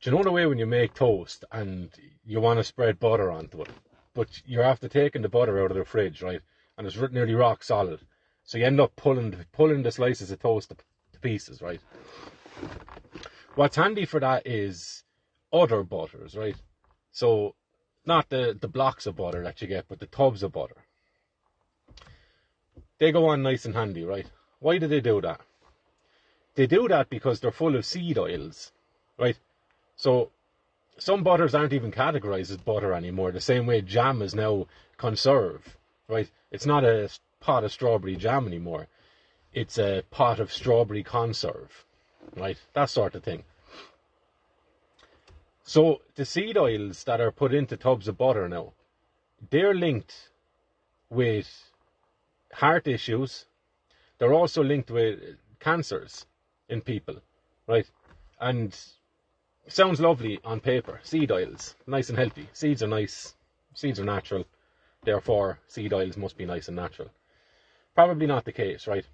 Do you know the way when you make toast and you want to spread butter onto it, but you're after taking the butter out of the fridge, right? And it's nearly rock solid. So you end up pulling the slices of toast to pieces, right? What's handy for that is other butters, right? So not the blocks of butter that you get, but the tubs of butter. They go on nice and handy, right? Why do they do that? They do that because they're full of seed oils, right? So some butters aren't even categorized as butter anymore, the same way jam is now conserve, right? It's not a pot of strawberry jam anymore. It's a pot of strawberry conserve, right? That sort of thing. So the seed oils that are put into tubs of butter now, they're linked with heart issues. They're also linked with cancers in people, right? And sounds lovely on paper. Seed oils, nice and healthy. Seeds are nice. Seeds are natural. Therefore, seed oils must be nice and natural. Probably not the case, right?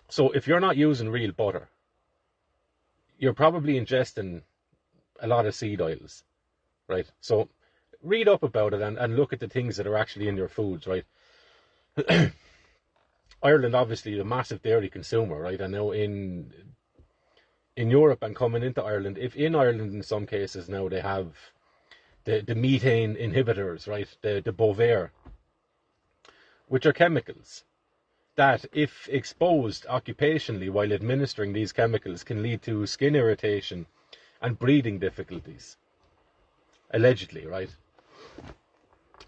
So if you're not using real butter, you're probably ingesting a lot of seed oils, right? So read up about it and look at the things that are actually in your foods, right? Ireland, obviously, a massive dairy consumer, right? I know in Europe and coming into Ireland, if in Ireland in some cases now they have the methane inhibitors, right? The Bovaer, which are chemicals that, if exposed occupationally while administering these chemicals, can lead to skin irritation and breathing difficulties, allegedly, right?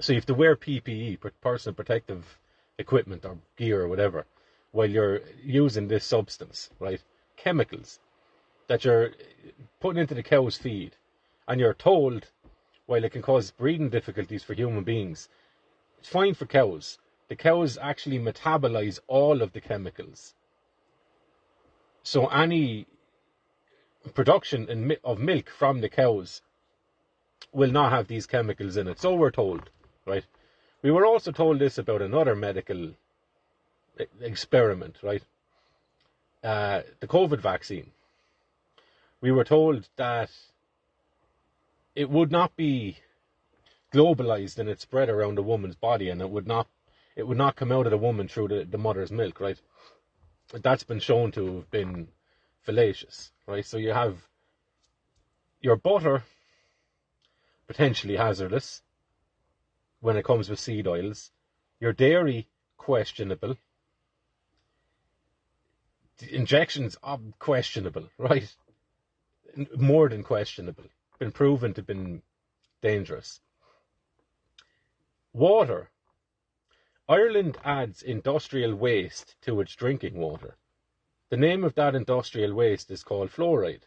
So you have to wear PPE, personal protective equipment or gear or whatever, while you're using this substance, right? Chemicals that you're putting into the cow's feed, and you're told, while it can cause breathing difficulties for human beings, it's fine for cows. The cows actually metabolize all of the chemicals. So any production of milk from the cows will not have these chemicals in it. So we're told, right? We were also told this about another medical experiment, right? The COVID vaccine. We were told that it would not be globalized in its spread around a woman's body, and it would not come out of the woman through the mother's milk, right? That's been shown to have been fallacious, right? So you have your butter, potentially hazardous when it comes with seed oils. Your dairy, questionable. The injections are questionable, right? More than questionable. Been proven to have been dangerous. Water. Ireland adds industrial waste to its drinking water. The name of that industrial waste is called fluoride.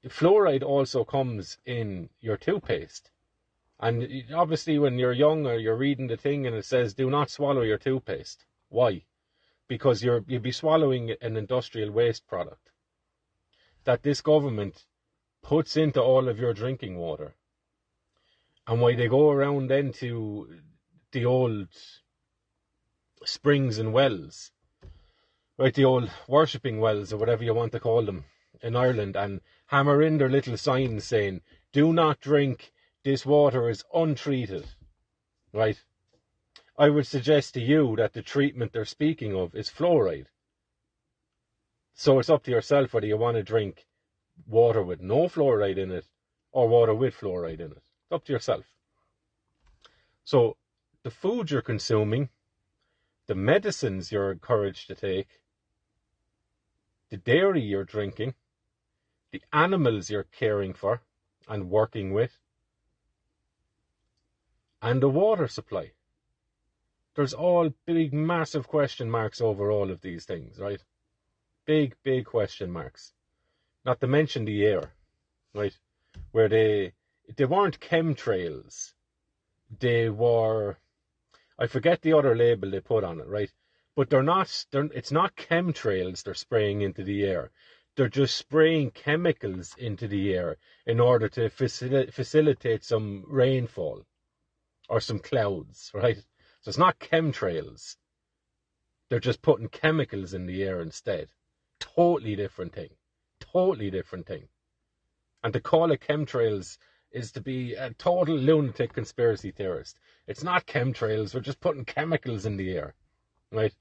Fluoride also comes in your toothpaste. And obviously when you're young or you're reading the thing and it says, do not swallow your toothpaste. Why? Because you'll be swallowing an industrial waste product that this government puts into all of your drinking water. And why they go around then to the old springs and wells, right, the old worshipping wells or whatever you want to call them in Ireland, and hammer in their little signs saying, do not drink, this water is untreated, right? I would suggest to you that the treatment they're speaking of is fluoride. So it's up to yourself whether you want to drink water with no fluoride in it or water with fluoride in it. It's up to yourself. So the food you're consuming, the medicines you're encouraged to take, the dairy you're drinking, the animals you're caring for and working with, and the water supply. There's all big, massive question marks over all of these things, right? Big, big question marks. Not to mention the air, right? Where they weren't chemtrails. They were, I forget the other label they put on it, right? But it's not chemtrails they're spraying into the air. They're just spraying chemicals into the air in order to facilitate some rainfall or some clouds, right? So it's not chemtrails. They're just putting chemicals in the air instead. Totally different thing. Totally different thing. And to call it chemtrails is to be a total lunatic conspiracy theorist. It's not chemtrails, we're just putting chemicals in the air, right?